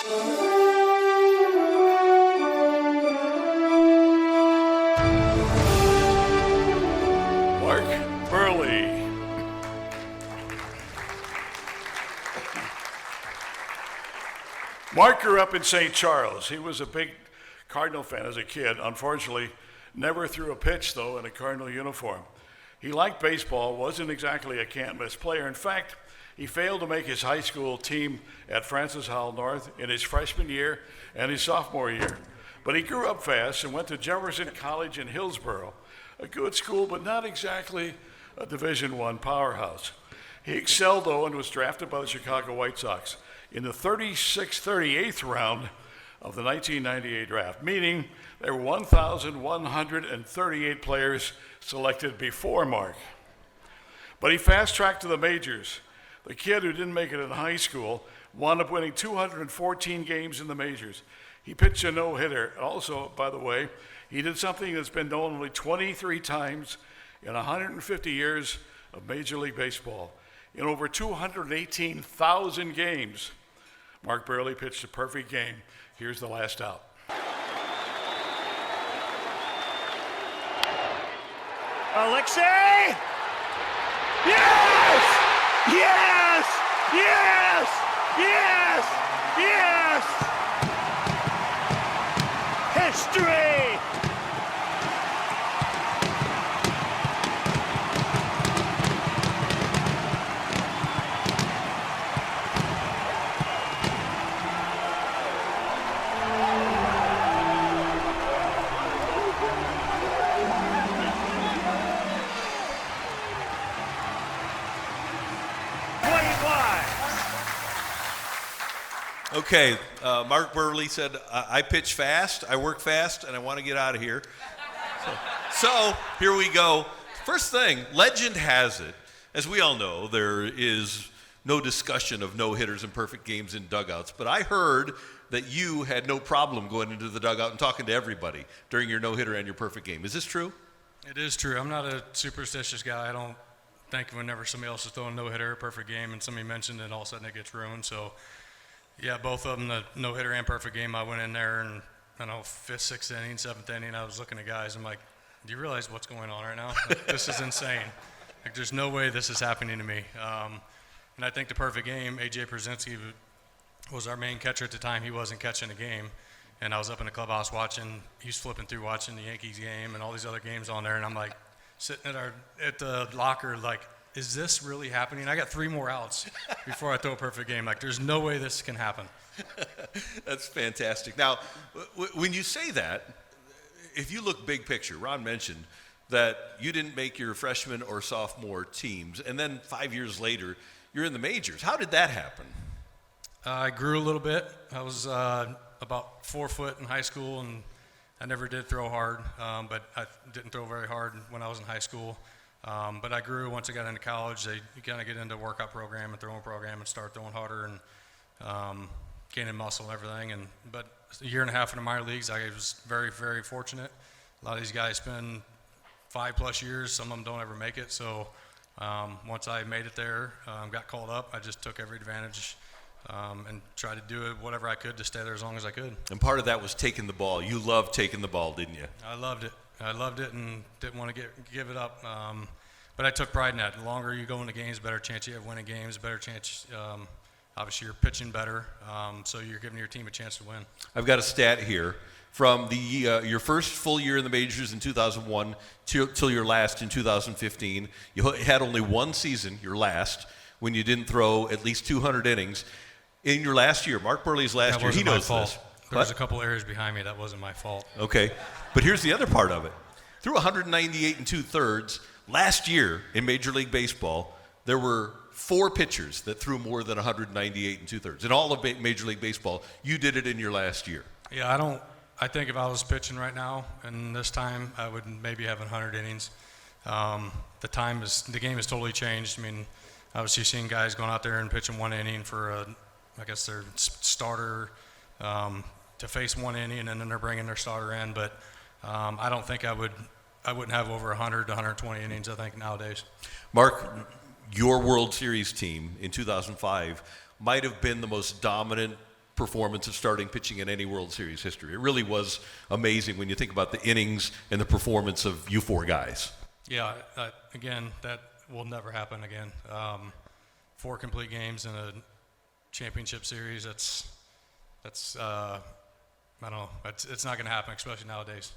Mark Buehrle. Mark grew up in St. Charles. He was a big Cardinal fan as a kid. Unfortunately, never threw a pitch, though, in a Cardinal uniform. He liked baseball, wasn't exactly a can't-miss player. In fact, he failed to make his high school team at Francis Howell North in his freshman year and his sophomore year. But he grew up fast and went to Jefferson College in Hillsborough, a good school, but not exactly a Division I powerhouse. He excelled, though, and was drafted by the Chicago White Sox in the 38th round of the 1998 draft, meaning there were 1,138 players selected before Mark. But he fast-tracked to the majors. The kid who didn't make it in high school wound up winning 214 games in the majors. He pitched a no-hitter. Also, by the way, he did something that's been done only 23 times in 150 years of Major League Baseball. In over 218,000 games, Mark Buehrle pitched a perfect game. Here's the last out. Alexei! Yes! Yes! Yes! Yes! Yes! History! Okay, Mark Buehrle said, I pitch fast, I work fast, and I want to get out of here. So here we go. First thing, legend has it, as we all know, there is no discussion of no-hitters and perfect games in dugouts, but I heard that you had no problem going into the dugout and talking to everybody during your no-hitter and your perfect game. Is this true? It is true. I'm not a superstitious guy. I don't think whenever somebody else is throwing a no-hitter, a perfect game, and somebody mentioned it, all of a sudden it gets ruined. So, yeah, both of them, the no-hitter and perfect game, I went in there and, I don't know, 5th, 6th inning, 7th inning, I was looking at guys, I'm like, do you realize what's going on right now? Like, this is insane. Like, there's no way this is happening to me. And I think the perfect game, A.J. Przinsky was our main catcher at the time. He wasn't catching the game. And I was up in the clubhouse watching, he was flipping through watching the Yankees game and all these other games on there, and I'm like, sitting at the locker like, is this really happening? I got 3 more outs before I throw a perfect game. Like, there's no way this can happen. That's fantastic. Now, when you say that, if you look big picture, Ron mentioned that you didn't make your freshman or sophomore teams, and then 5 years later, you're in the majors. How did that happen? I grew a little bit. I was about 4 foot in high school, and I never did throw hard, but I didn't throw very hard when I was in high school. But I grew once I got into college. You kind of get into a workout program and throwing program and start throwing harder and gaining muscle and everything. But a year and a half in the minor leagues, I was very, very fortunate. A lot of these guys spend 5+ years. Some of them don't ever make it. So once I made it there, got called up, I just took every advantage and tried to do it whatever I could to stay there as long as I could. And part of that was taking the ball. You loved taking the ball, didn't you? I loved it. I loved it and didn't want to give it up. But I took pride in that. The longer you go into games, better chance you have winning games, better chance, obviously you're pitching better, so you're giving your team a chance to win. I've got a stat here from your first full year in the majors in 2001 till your last in 2015. You had only one season, your last, when you didn't throw at least 200 innings. In your last year, Mark Buehrle's last year, he knows this. There was a couple areas behind me that wasn't my fault. Okay, but here's the other part of it. Through 198 2/3, last year in Major League Baseball, there were 4 pitchers that threw more than 198 2/3. In all of Major League Baseball, you did it in your last year. Yeah, I think if I was pitching right now and this time, I would maybe have 100 innings. The game has totally changed. I mean, obviously seeing guys going out there and pitching 1 inning for I guess their starter to face 1 inning, and then they're bringing their starter in. But I don't think I wouldn't have over 100 to 120 innings, I think, nowadays. Mark, your World Series team in 2005 might have been the most dominant performance of starting pitching in any World Series history. It really was amazing when you think about the innings and the performance of you four guys. Yeah, again, that will never happen again. 4 complete games in a championship series, that's I don't know, it's not going to happen, especially nowadays.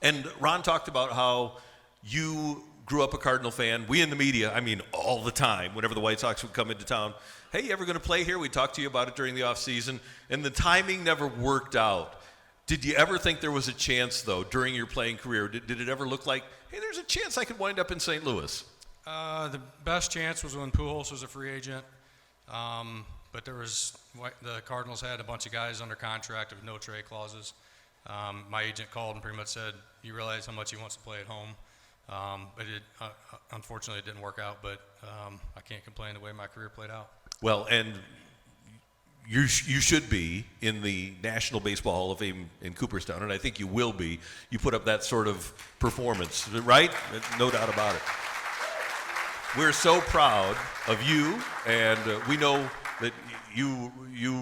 And Ron talked about how you grew up a Cardinal fan. We in the media, I mean, all the time, whenever the White Sox would come into town, hey, you ever going to play here? We talked to you about it during the offseason, and the timing never worked out. Did you ever think there was a chance, though, during your playing career? Did it ever look like, hey, there's a chance I could wind up in St. Louis? The best chance was when Pujols was a free agent, but the Cardinals had a bunch of guys under contract with no trade clauses. My agent called and pretty much said, you realize how much he wants to play at home. But unfortunately, it didn't work out, but I can't complain the way my career played out. Well, and you should be in the National Baseball Hall of Fame in Cooperstown, and I think you will be. You put up that sort of performance, right? No doubt about it. We're so proud of you, and we know that you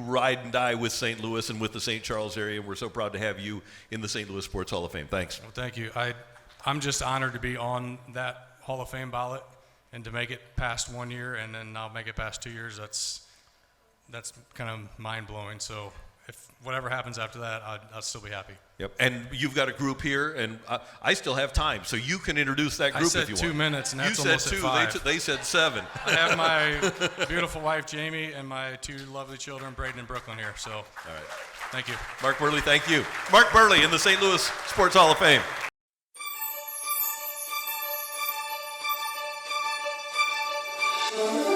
ride and die with St. Louis and with the St. Charles area, and we're so proud to have you in the St. Louis Sports Hall of Fame. Thanks. Well, thank you. I'm just honored to be on that Hall of Fame ballot and to make it past 1 year and then now make it past 2 years. That's kind of mind-blowing. So if whatever happens after that, I'll still be happy. Yep. And you've got a group here, and I still have time, so you can introduce that group if you want. I said 2 minutes, and that's you almost said 2. at 5. They said 7. I have my beautiful wife, Jamie, and my 2 lovely children, Braden and Brooklyn, here. So, all right. Thank you. Mark Buehrle, thank you. Mark Buehrle in the St. Louis Sports Hall of Fame. Thank you.